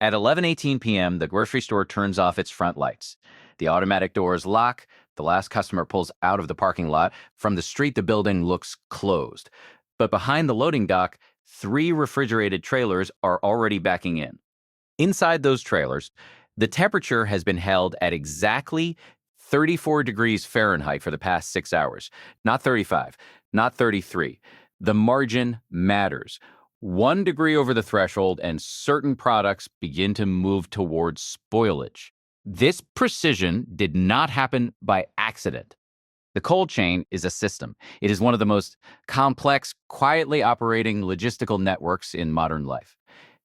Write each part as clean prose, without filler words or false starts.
At 11:18 p.m., the grocery store turns off its front lights. The automatic doors lock. The last customer pulls out of the parking lot. From the street, the building looks closed. But behind the loading dock, 3 refrigerated trailers are already backing in. Inside those trailers, the temperature has been held at exactly 34 degrees Fahrenheit for the past 6 hours. Not 35, not 33. The margin matters. 1 degree over the threshold, and certain products begin to move towards spoilage. This precision did not happen by accident. The cold chain is a system. It is one of the most complex, quietly operating logistical networks in modern life.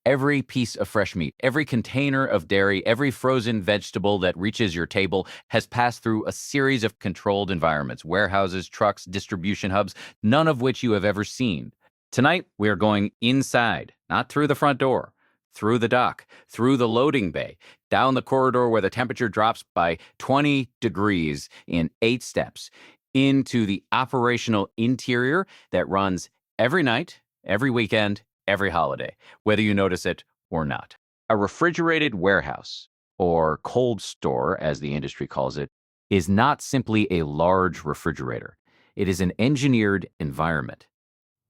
Every piece of fresh meat, every container of dairy, every frozen vegetable that reaches your table has passed through a series of controlled environments, warehouses, trucks, distribution hubs, none of which you have ever seen. Tonight, we are going inside, not through the front door, through the dock, through the loading bay, down the corridor where the temperature drops by 20 degrees in 8 steps, into the operational interior that runs every night, every weekend, every holiday, whether you notice it or not. A refrigerated warehouse, or cold store, as the industry calls it, is not simply a large refrigerator. It is an engineered environment,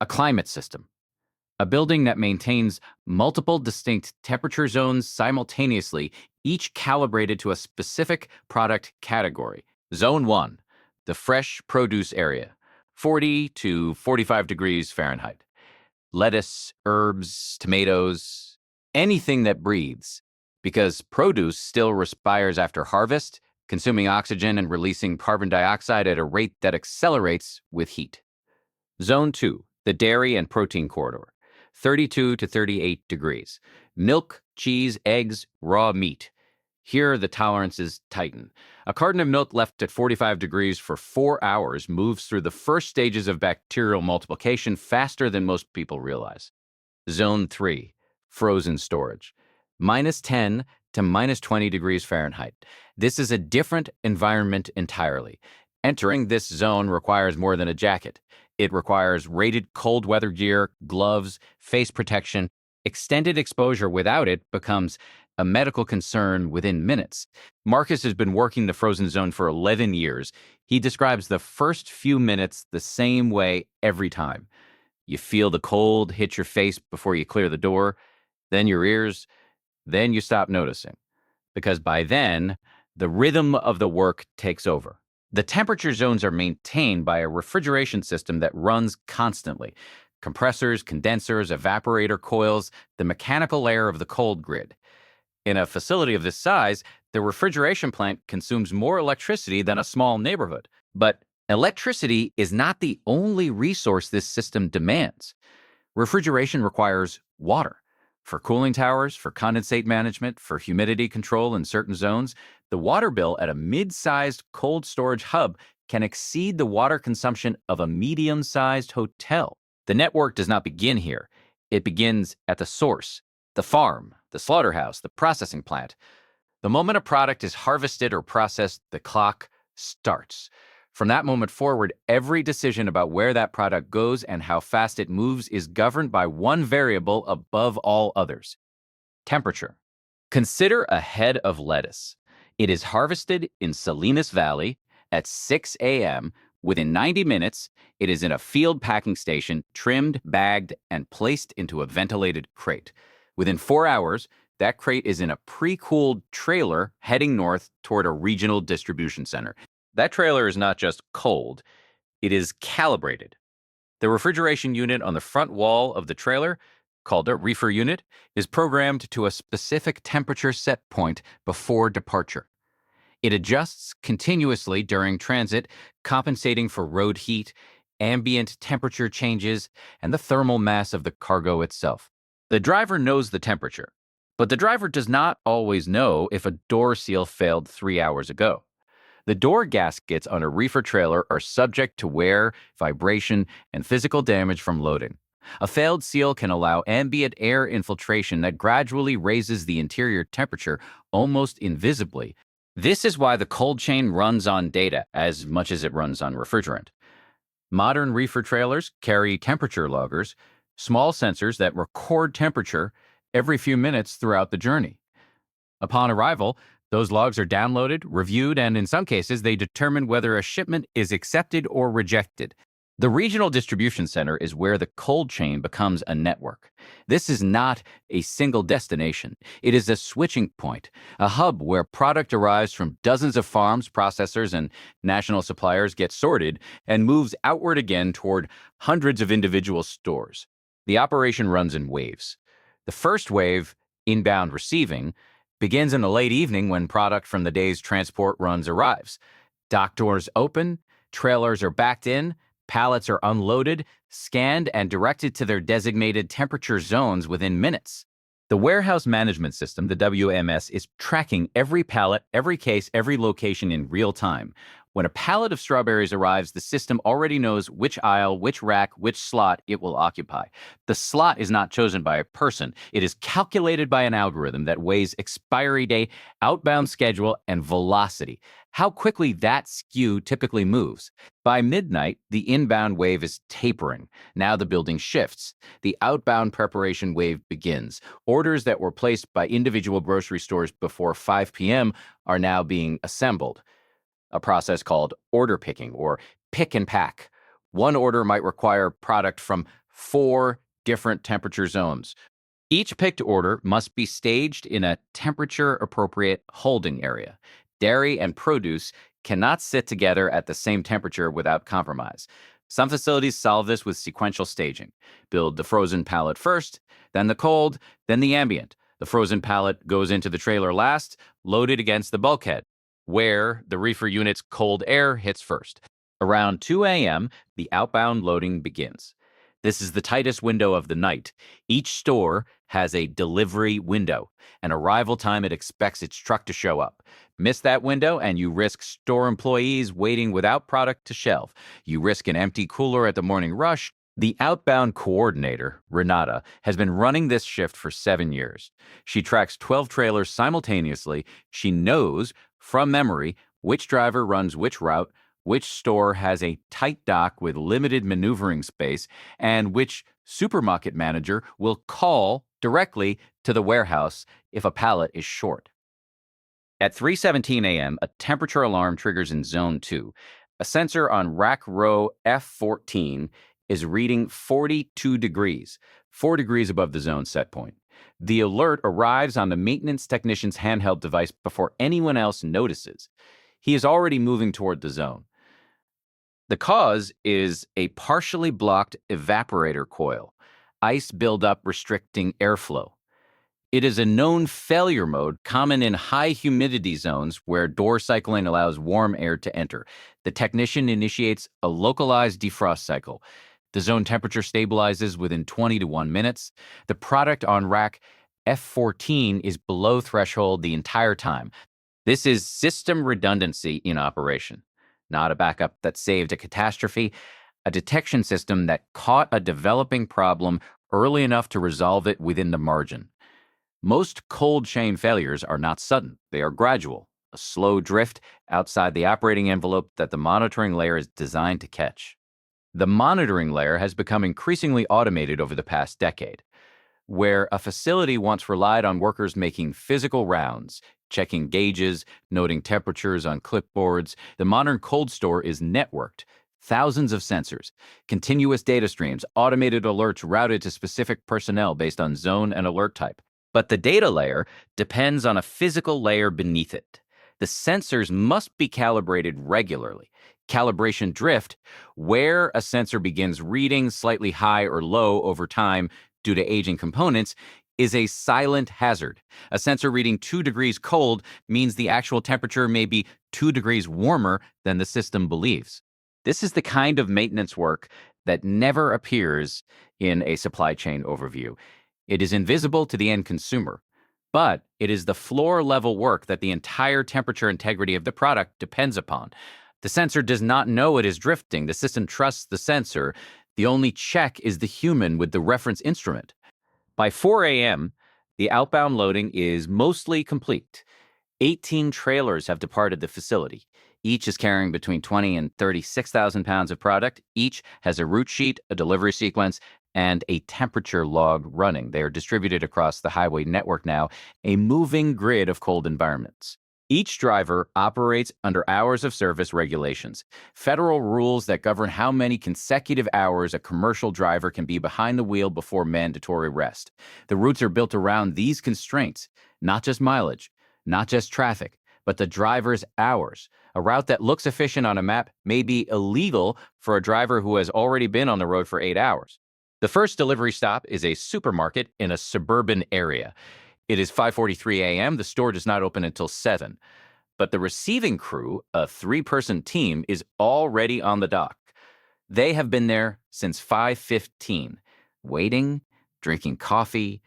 a climate system, a building that maintains multiple distinct temperature zones simultaneously, each calibrated to a specific product category. Zone 1, the fresh produce area, 40 to 45 degrees Fahrenheit. Lettuce, herbs, tomatoes, anything that breathes, because produce still respires after harvest, consuming oxygen and releasing carbon dioxide at a rate that accelerates with heat. Zone 2, the dairy and protein corridor, 32 to 38 degrees. Milk, cheese, eggs, raw meat. Here, the tolerances tighten. A carton of milk left at 45 degrees for 4 hours moves through the first stages of bacterial multiplication faster than most people realize. Zone 3, frozen storage, -10 to -20 degrees Fahrenheit. This is a different environment entirely. Entering this zone requires more than a jacket. It requires rated cold weather gear, gloves, face protection. Extended exposure without it becomes a medical concern within minutes. Marcus has been working the frozen zone for 11 years. He describes the first few minutes the same way every time. You feel the cold hit your face before you clear the door, then your ears, then you stop noticing. Because by then, the rhythm of the work takes over. The temperature zones are maintained by a refrigeration system that runs constantly. Compressors, condensers, evaporator coils, the mechanical layer of the cold grid. In a facility of this size, the refrigeration plant consumes more electricity than a small neighborhood. But electricity is not the only resource this system demands. Refrigeration requires water. For cooling towers, for condensate management, for humidity control in certain zones, the water bill at a mid-sized cold storage hub can exceed the water consumption of a medium-sized hotel. The network does not begin here. It begins at the source, the farm, the slaughterhouse, the processing plant. The moment a product is harvested or processed, the clock starts. From that moment forward, every decision about where that product goes and how fast it moves is governed by one variable above all others: temperature. Consider a head of lettuce. It is harvested in Salinas Valley at 6 a.m. Within 90 minutes, it is in a field packing station, trimmed, bagged, and placed into a ventilated crate. Within 4 hours, that crate is in a pre-cooled trailer heading north toward a regional distribution center. That trailer is not just cold, it is calibrated. The refrigeration unit on the front wall of the trailer, called a reefer unit, is programmed to a specific temperature set point before departure. It adjusts continuously during transit, compensating for road heat, ambient temperature changes, and the thermal mass of the cargo itself. The driver knows the temperature, but the driver does not always know if a door seal failed 3 hours ago. The door gaskets on a reefer trailer are subject to wear, vibration, and physical damage from loading. A failed seal can allow ambient air infiltration that gradually raises the interior temperature almost invisibly. This is why the cold chain runs on data as much as it runs on refrigerant. Modern reefer trailers carry temperature loggers, small sensors that record temperature every few minutes throughout the journey. Upon arrival, those logs are downloaded, reviewed, and in some cases, they determine whether a shipment is accepted or rejected. The regional distribution center is where the cold chain becomes a network. This is not a single destination. It is a switching point, a hub where product arrives from dozens of farms, processors, and national suppliers, gets sorted, and moves outward again toward hundreds of individual stores. The operation runs in waves. The first wave, inbound receiving, begins in the late evening when product from the day's transport runs arrives. Dock doors open, trailers are backed in, pallets are unloaded, scanned, and directed to their designated temperature zones within minutes. The warehouse management system, the WMS, is tracking every pallet, every case, every location in real time. When a pallet of strawberries arrives, the system already knows which aisle, which rack, which slot it will occupy. The slot is not chosen by a person. It is calculated by an algorithm that weighs expiry date, outbound schedule, and velocity, how quickly that SKU typically moves. By midnight, the inbound wave is tapering. Now the building shifts. The outbound preparation wave begins. Orders that were placed by individual grocery stores before 5 p.m. are now being assembled. A process called order picking or pick and pack. One order might require product from 4 different temperature zones. Each picked order must be staged in a temperature-appropriate holding area. Dairy and produce cannot sit together at the same temperature without compromise. Some facilities solve this with sequential staging. Build the frozen pallet first, then the cold, then the ambient. The frozen pallet goes into the trailer last, loaded against the bulkhead, where the reefer unit's cold air hits first. Around 2 a.m., the outbound loading begins. This is the tightest window of the night. Each store has a delivery window, an arrival time it expects its truck to show up. Miss that window and you risk store employees waiting without product to shelf. You risk an empty cooler at the morning rush. The outbound coordinator, Renata, has been running this shift for 7 years. She tracks 12 trailers simultaneously. She knows from memory which driver runs which route, which store has a tight dock with limited maneuvering space, and which supermarket manager will call directly to the warehouse if a pallet is short. At 3:17 a.m., a temperature alarm triggers in Zone 2. A sensor on rack row F14 is reading 42 degrees, 4 degrees above the zone set point. The alert arrives on the maintenance technician's handheld device before anyone else notices. He is already moving toward the zone. The cause is a partially blocked evaporator coil, ice buildup restricting airflow. It is a known failure mode common in high humidity zones where door cycling allows warm air to enter. The technician initiates a localized defrost cycle. The zone temperature stabilizes within 20 to 1 minutes. The product on rack F14 is below threshold the entire time. This is system redundancy in operation, not a backup that saved a catastrophe, a detection system that caught a developing problem early enough to resolve it within the margin. Most cold chain failures are not sudden. They are gradual, a slow drift outside the operating envelope that the monitoring layer is designed to catch. The monitoring layer has become increasingly automated over the past decade. Where a facility once relied on workers making physical rounds, checking gauges, noting temperatures on clipboards, the modern cold store is networked. Thousands of sensors, continuous data streams, automated alerts routed to specific personnel based on zone and alert type. But the data layer depends on a physical layer beneath it. The sensors must be calibrated regularly. Calibration drift, where a sensor begins reading slightly high or low over time due to aging components, is a silent hazard. A sensor reading 2 degrees cold means the actual temperature may be 2 degrees warmer than the system believes. This is the kind of maintenance work that never appears in a supply chain overview. It is invisible to the end consumer, but it is the floor-level work that the entire temperature integrity of the product depends upon. The sensor does not know it is drifting. The system trusts the sensor. The only check is the human with the reference instrument. By 4 a.m., the outbound loading is mostly complete. 18 trailers have departed the facility. Each is carrying between 20 and 36,000 pounds of product. Each has a route sheet, a delivery sequence, and a temperature log running. They are distributed across the highway network now, a moving grid of cold environments. Each driver operates under hours of service regulations, federal rules that govern how many consecutive hours a commercial driver can be behind the wheel before mandatory rest. The routes are built around these constraints, not just mileage, not just traffic, but the driver's hours. A route that looks efficient on a map may be illegal for a driver who has already been on the road for 8 hours. The first delivery stop is a supermarket in a suburban area. It is 5:43 a.m. The store does not open until 7. But the receiving crew, a 3-person team, is already on the dock. They have been there since 5:15, waiting, drinking coffee,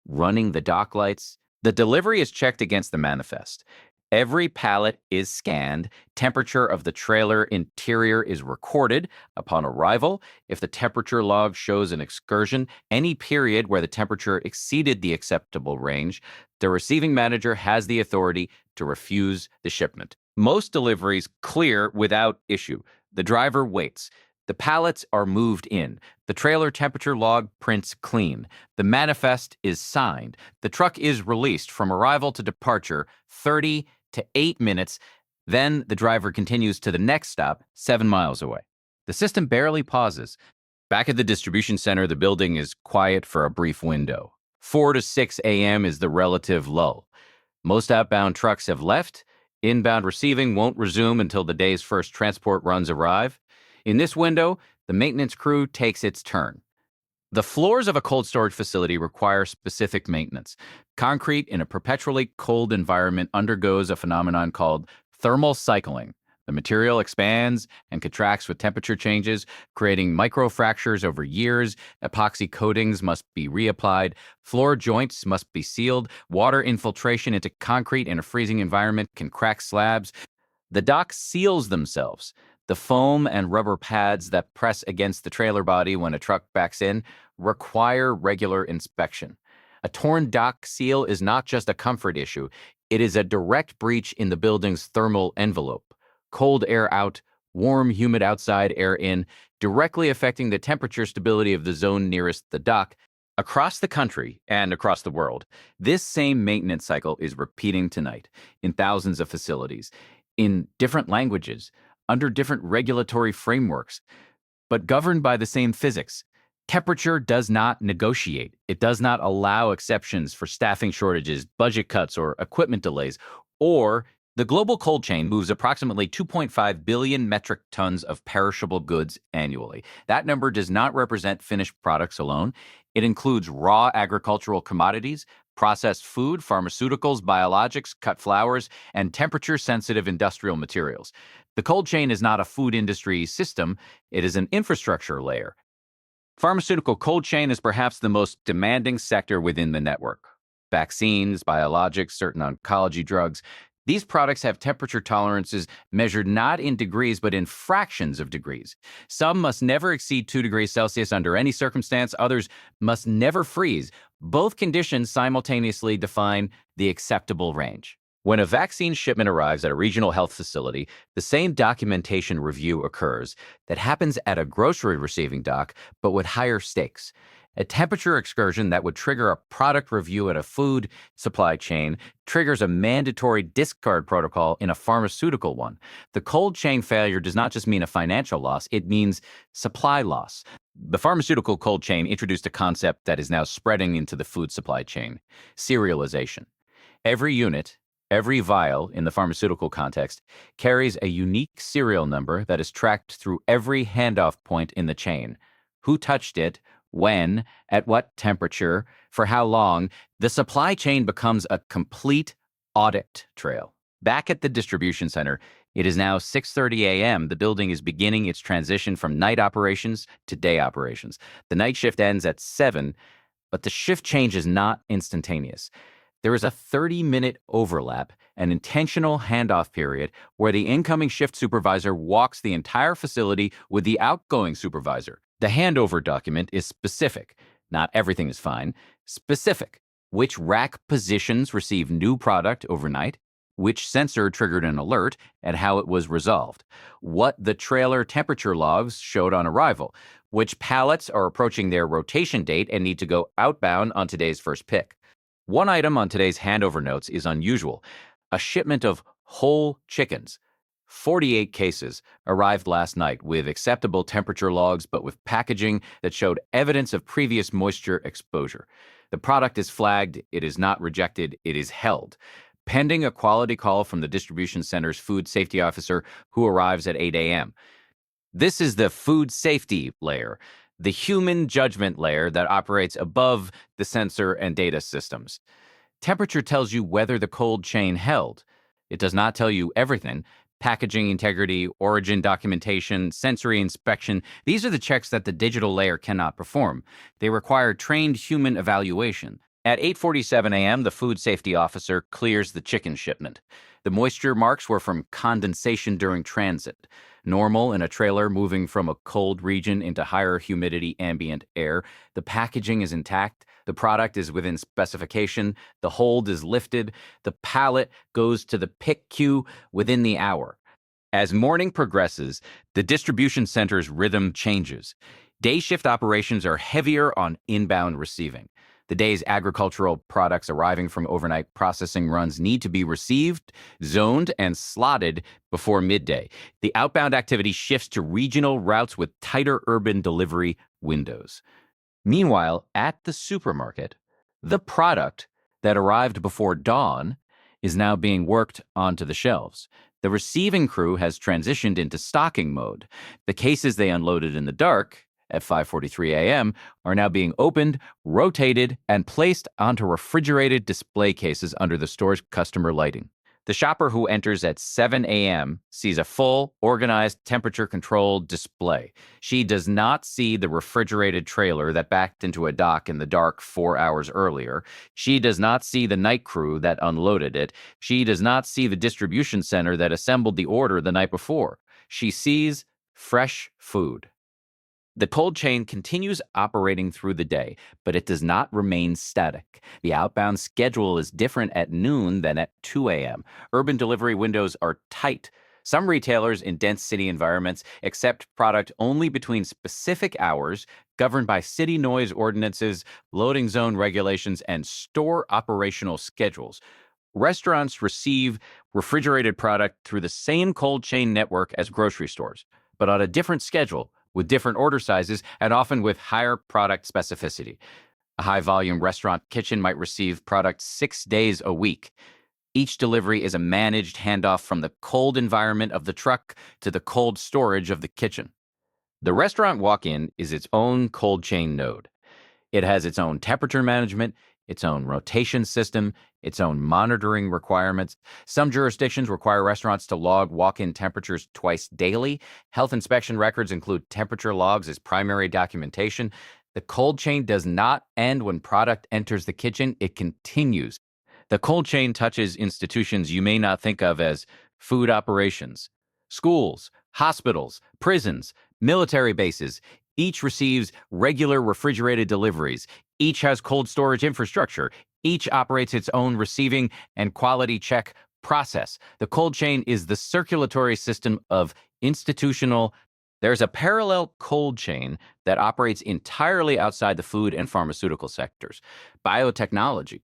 running the dock lights. The delivery is checked against the manifest. Every pallet is scanned. Temperature of the trailer interior is recorded upon arrival. If the temperature log shows an excursion, any period where the temperature exceeded the acceptable range, the receiving manager has the authority to refuse the shipment. Most deliveries clear without issue. The driver waits. The pallets are moved in. The trailer temperature log prints clean. The manifest is signed. The truck is released from arrival to departure, 30 to 8 minutes. Then the driver continues to the next stop, 7 miles away. The system barely pauses. Back at the distribution center, the building is quiet for a brief window. 4 to 6 a.m. is the relative lull. Most outbound trucks have left. Inbound receiving won't resume until the day's first transport runs arrive. In this window, the maintenance crew takes its turn. The floors of a cold storage facility require specific maintenance. Concrete in a perpetually cold environment undergoes a phenomenon called thermal cycling. The material expands and contracts with temperature changes, creating microfractures over years. Epoxy coatings must be reapplied. Floor joints must be sealed. Water infiltration into concrete in a freezing environment can crack slabs. The dock seals themselves. The foam and rubber pads that press against the trailer body when a truck backs in require regular inspection. A torn dock seal is not just a comfort issue. It is a direct breach in the building's thermal envelope. Cold air out, warm, humid outside air in, directly affecting the temperature stability of the zone nearest the dock. Across the country and across the world, this same maintenance cycle is repeating tonight in thousands of facilities, in different languages, under different regulatory frameworks, but governed by the same physics. Temperature does not negotiate. It does not allow exceptions for staffing shortages, budget cuts, or equipment delays. Or the global cold chain moves approximately 2.5 billion metric tons of perishable goods annually. That number does not represent finished products alone. It includes raw agricultural commodities, processed food, pharmaceuticals, biologics, cut flowers, and temperature-sensitive industrial materials. The cold chain is not a food industry system. It is an infrastructure layer. Pharmaceutical cold chain is perhaps the most demanding sector within the network. Vaccines, biologics, certain oncology drugs. These products have temperature tolerances measured not in degrees, but in fractions of degrees. Some must never exceed 2 degrees Celsius under any circumstance. Others must never freeze. Both conditions simultaneously define the acceptable range. When a vaccine shipment arrives at a regional health facility, the same documentation review occurs that happens at a grocery receiving dock, but with higher stakes. A temperature excursion that would trigger a product review at a food supply chain triggers a mandatory discard protocol in a pharmaceutical one. The cold chain failure does not just mean a financial loss, it means supply loss. The pharmaceutical cold chain introduced a concept that is now spreading into the food supply chain: serialization. Every unit, every vial in the pharmaceutical context carries a unique serial number that is tracked through every handoff point in the chain. Who touched it? When, at what temperature, for how long. The supply chain becomes a complete audit trail. Back at the distribution center, it is now 6:30 a.m. The building is beginning its transition from night operations to day operations. The night shift ends at 7, but the shift change is not instantaneous. There is a 30-minute overlap, an intentional handoff period where the incoming shift supervisor walks the entire facility with the outgoing supervisor. The handover document is specific. Not everything is fine. Specific. Which rack positions receive new product overnight? which sensor triggered an alert, and how it was resolved, what the trailer temperature logs showed on arrival, which pallets are approaching their rotation date and need to go outbound on today's first pick. One item on today's handover notes is unusual: a shipment of whole chickens. 48 cases arrived last night with acceptable temperature logs, but with packaging that showed evidence of previous moisture exposure. The product is flagged, it is not rejected, it is held, pending a quality call from the distribution center's food safety officer, who arrives at 8 a.m. This is the food safety layer, the human judgment layer that operates above the sensor and data systems. Temperature tells you whether the cold chain held. It does not tell you everything. Packaging integrity, origin documentation, sensory inspection, these are the checks that the digital layer cannot perform. They require trained human evaluation. At 8:47 a.m., the food safety officer clears the chicken shipment. The moisture marks were from condensation during transit. Normal in a trailer moving from a cold region into higher humidity ambient air. The packaging is intact. The product is within specification. The hold is lifted. The pallet goes to the pick queue within the hour. As morning progresses, the distribution center's rhythm changes. Day shift operations are heavier on inbound receiving. The day's agricultural products arriving from overnight processing runs need to be received, zoned, and slotted before midday. The outbound activity shifts to regional routes with tighter urban delivery windows. Meanwhile, at the supermarket, the product that arrived before dawn is now being worked onto the shelves. The receiving crew has transitioned into stocking mode. The cases they unloaded in the dark at 5:43 a.m. are now being opened, rotated, and placed onto refrigerated display cases under the store's customer lighting. The shopper who enters at 7 a.m. sees a full, organized, temperature-controlled display. She does not see the refrigerated trailer that backed into a dock in the dark 4 hours earlier. She does not see the night crew that unloaded it. She does not see the distribution center that assembled the order the night before. She sees fresh food. The cold chain continues operating through the day, but it does not remain static. The outbound schedule is different at noon than at 2 a.m. Urban delivery windows are tight. Some retailers in dense city environments accept product only between specific hours, governed by city noise ordinances, loading zone regulations, and store operational schedules. Restaurants receive refrigerated product through the same cold chain network as grocery stores, but on a different schedule, with different order sizes and often with higher product specificity. A high-volume restaurant kitchen might receive product 6 days a week. Each delivery is a managed handoff from the cold environment of the truck to the cold storage of the kitchen. The restaurant walk-in is its own cold chain node. It has its own temperature management, its own rotation system, its own monitoring requirements. Some jurisdictions require restaurants to log walk-in temperatures twice daily. Health inspection records include temperature logs as primary documentation. The cold chain does not end when product enters the kitchen, it continues. The cold chain touches institutions you may not think of as food operations. Schools, hospitals, prisons, military bases. Each receives regular refrigerated deliveries. Each has cold storage infrastructure. Each operates its own receiving and quality check process. The cold chain is the circulatory system of institutional. There's a parallel cold chain that operates entirely outside the food and pharmaceutical sectors: biotechnology,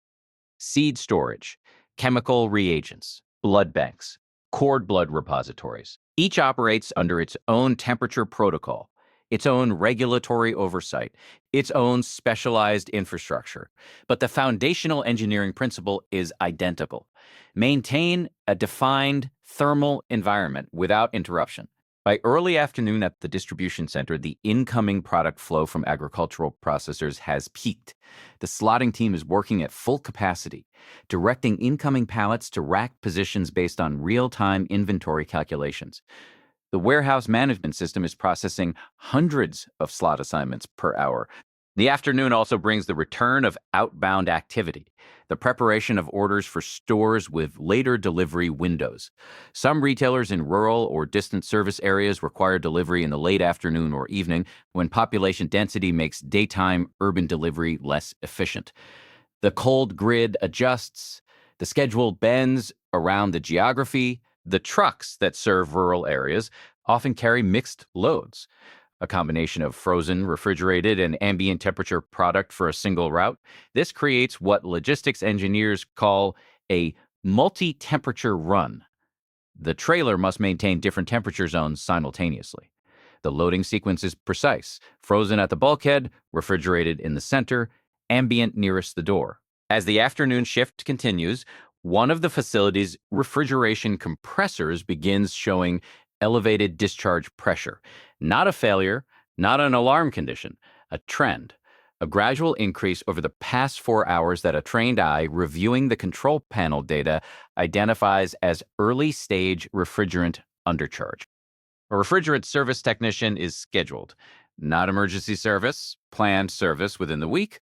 seed storage, chemical reagents, blood banks, cord blood repositories. Each operates under its own temperature protocol, its own regulatory oversight, its own specialized infrastructure. But the foundational engineering principle is identical. Maintain a defined thermal environment without interruption. By early afternoon at the distribution center, the incoming product flow from agricultural processors has peaked. The slotting team is working at full capacity, directing incoming pallets to rack positions based on real-time inventory calculations. The warehouse management system is processing hundreds of slot assignments per hour. The afternoon also brings the return of outbound activity, the preparation of orders for stores with later delivery windows. Some retailers in rural or distant service areas require delivery in the late afternoon or evening when population density makes daytime urban delivery less efficient. The cold grid adjusts, the schedule bends around the geography, the trucks that serve rural areas often carry mixed loads, a combination of frozen, refrigerated, and ambient temperature product for a single route. This creates what logistics engineers call a multi-temperature run. The trailer must maintain different temperature zones simultaneously. The loading sequence is precise: frozen at the bulkhead, refrigerated in the center, ambient nearest the door. As the afternoon shift continues, one of the facility's refrigeration compressors begins showing elevated discharge pressure. Not a failure, not an alarm condition, a trend. A gradual increase over the past 4 hours that a trained eye reviewing the control panel data identifies as early stage refrigerant undercharge. A refrigerant service technician is scheduled, not emergency service, planned service within the week.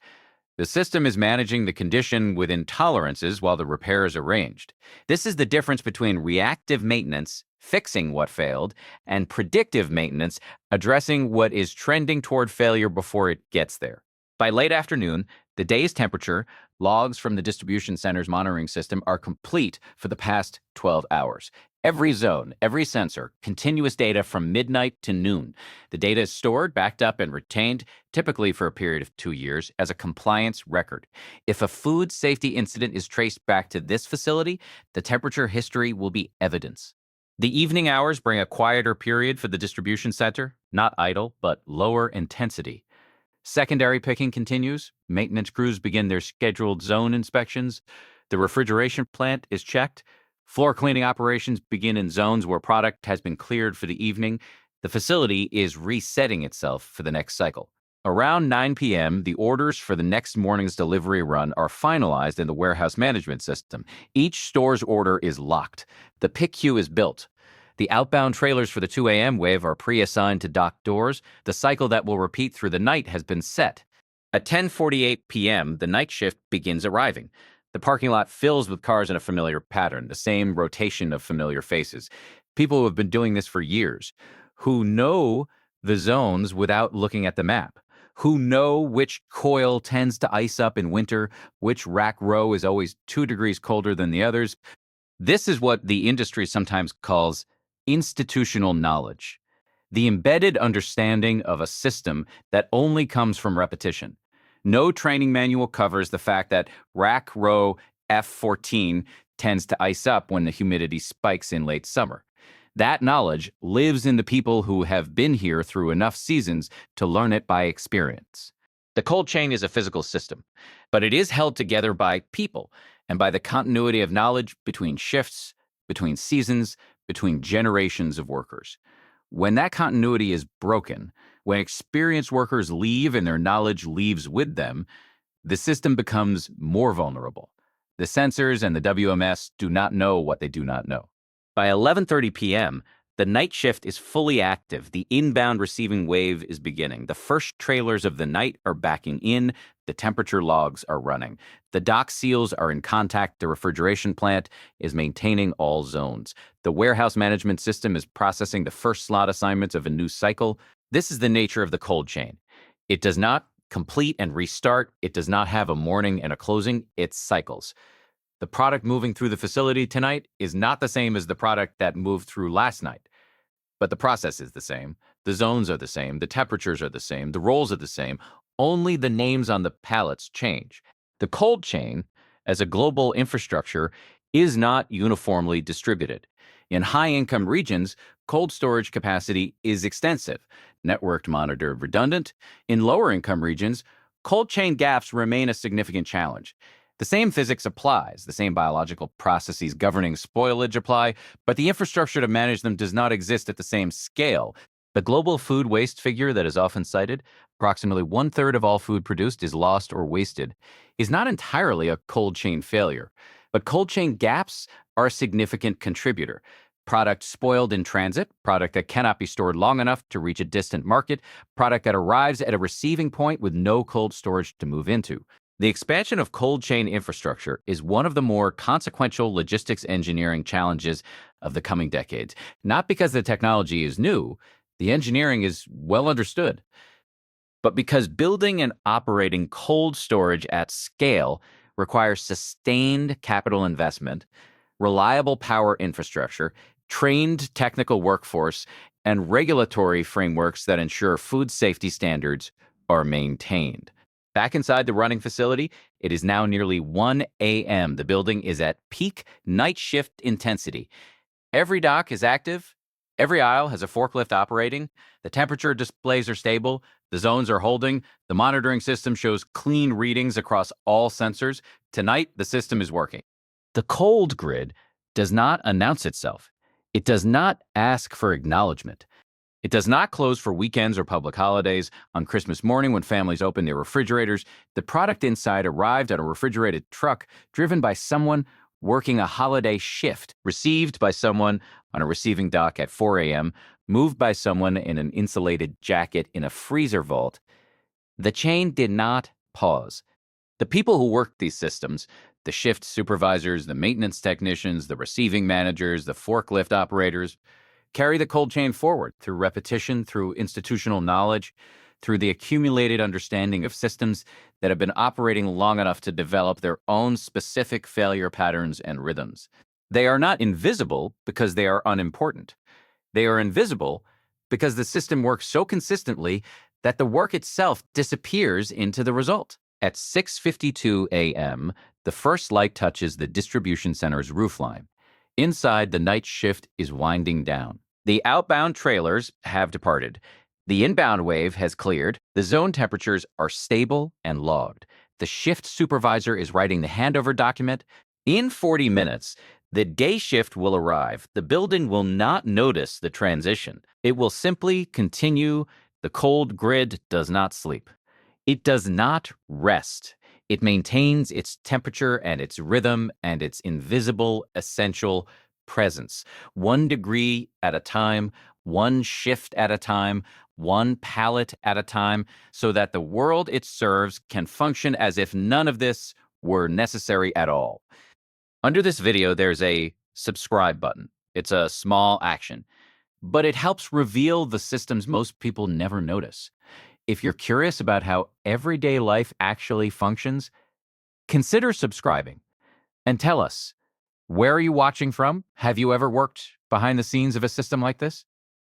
The system is managing the condition within tolerances while the repair is arranged. This is the difference between reactive maintenance, fixing what failed, and predictive maintenance, addressing what is trending toward failure before it gets there. By late afternoon, the day's temperature logs from the distribution center's monitoring system are complete for the past 12 hours. Every zone, every sensor, continuous data from midnight to noon. The data is stored, backed up, and retained, typically for a period of 2 years, as a compliance record. If a food safety incident is traced back to this facility, the temperature history will be evidence. The evening hours bring a quieter period for the distribution center, not idle, but lower intensity. Secondary picking continues. Maintenance crews begin their scheduled zone inspections. The refrigeration plant is checked. Floor cleaning operations begin in zones where product has been cleared for the evening. The facility is resetting itself for the next cycle. Around 9 p.m., the orders for the next morning's delivery run are finalized in the warehouse management system. Each store's order is locked. The pick queue is built. The outbound trailers for the 2 a.m. wave are pre-assigned to dock doors. The cycle that will repeat through the night has been set. At 10:48 p.m., the night shift begins arriving. The parking lot fills with cars in a familiar pattern, the same rotation of familiar faces. People who have been doing this for years, who know the zones without looking at the map, who know which coil tends to ice up in winter, which rack row is always 2 degrees colder than the others. This is what the industry sometimes calls institutional knowledge, the embedded understanding of a system that only comes from repetition. No training manual covers the fact that rack row F14 tends to ice up when the humidity spikes in late summer. That knowledge lives in the people who have been here through enough seasons to learn it by experience. The cold chain is a physical system, but it is held together by people and by the continuity of knowledge between shifts, between seasons, between generations of workers. When that continuity is broken, when experienced workers leave and their knowledge leaves with them, the system becomes more vulnerable. The sensors and the WMS do not know what they do not know. By 11:30 p.m., the night shift is fully active. The inbound receiving wave is beginning. The first trailers of the night are backing in. The temperature logs are running. The dock seals are in contact. The refrigeration plant is maintaining all zones. The warehouse management system is processing the first slot assignments of a new cycle. This is the nature of the cold chain. It does not complete and restart. It does not have a morning and a closing. It cycles. The product moving through the facility tonight is not the same as the product that moved through last night. But the process is the same. The zones are the same. The temperatures are the same. The rolls are the same. Only the names on the pallets change. The cold chain, as a global infrastructure, is not uniformly distributed. In high-income regions, cold storage capacity is extensive, networked, monitored, redundant. In lower-income regions, cold chain gaps remain a significant challenge. The same physics applies, the same biological processes governing spoilage apply, but the infrastructure to manage them does not exist at the same scale. The global food waste figure that is often cited, approximately 1/3 of all food produced is lost or wasted, is not entirely a cold chain failure. But cold chain gaps are a significant contributor. Product spoiled in transit, product that cannot be stored long enough to reach a distant market, product that arrives at a receiving point with no cold storage to move into. The expansion of cold chain infrastructure is one of the more consequential logistics engineering challenges of the coming decades. Not because the technology is new, the engineering is well understood, but because building and operating cold storage at scale requires sustained capital investment, reliable power infrastructure, trained technical workforce, and regulatory frameworks that ensure food safety standards are maintained. Back inside the running facility, it is now nearly 1 a.m. The building is at peak night shift intensity. Every dock is active. Every aisle has a forklift operating. The temperature displays are stable. The zones are holding. The monitoring system shows clean readings across all sensors. Tonight, the system is working. The cold grid does not announce itself. It does not ask for acknowledgement. It does not close for weekends or public holidays. On Christmas morning, when families open their refrigerators, the product inside arrived at a refrigerated truck driven by someone working a holiday shift, received by someone on a receiving dock at 4 a.m., moved by someone in an insulated jacket in a freezer vault. The chain did not pause. The people who worked these systems, the shift supervisors, the maintenance technicians, the receiving managers, the forklift operators, carry the cold chain forward through repetition, through institutional knowledge, through the accumulated understanding of systems that have been operating long enough to develop their own specific failure patterns and rhythms. They are not invisible because they are unimportant. They are invisible because the system works so consistently that the work itself disappears into the result. At 6:52 a.m., the first light touches the distribution center's roofline. Inside, the night shift is winding down. The outbound trailers have departed. The inbound wave has cleared. The zone temperatures are stable and logged. The shift supervisor is writing the handover document. In 40 minutes, the day shift will arrive. The building will not notice the transition. It will simply continue. The cold grid does not sleep. It does not rest. It maintains its temperature and its rhythm and its invisible, essential presence. 1 degree at a time, one shift at a time, one pallet at a time, so that the world it serves can function as if none of this were necessary at all. Under this video, there's a subscribe button. It's a small action, but it helps reveal the systems most people never notice. If you're curious about how everyday life actually functions, consider subscribing and tell us, where are you watching from? Have you ever worked behind the scenes of a system like this?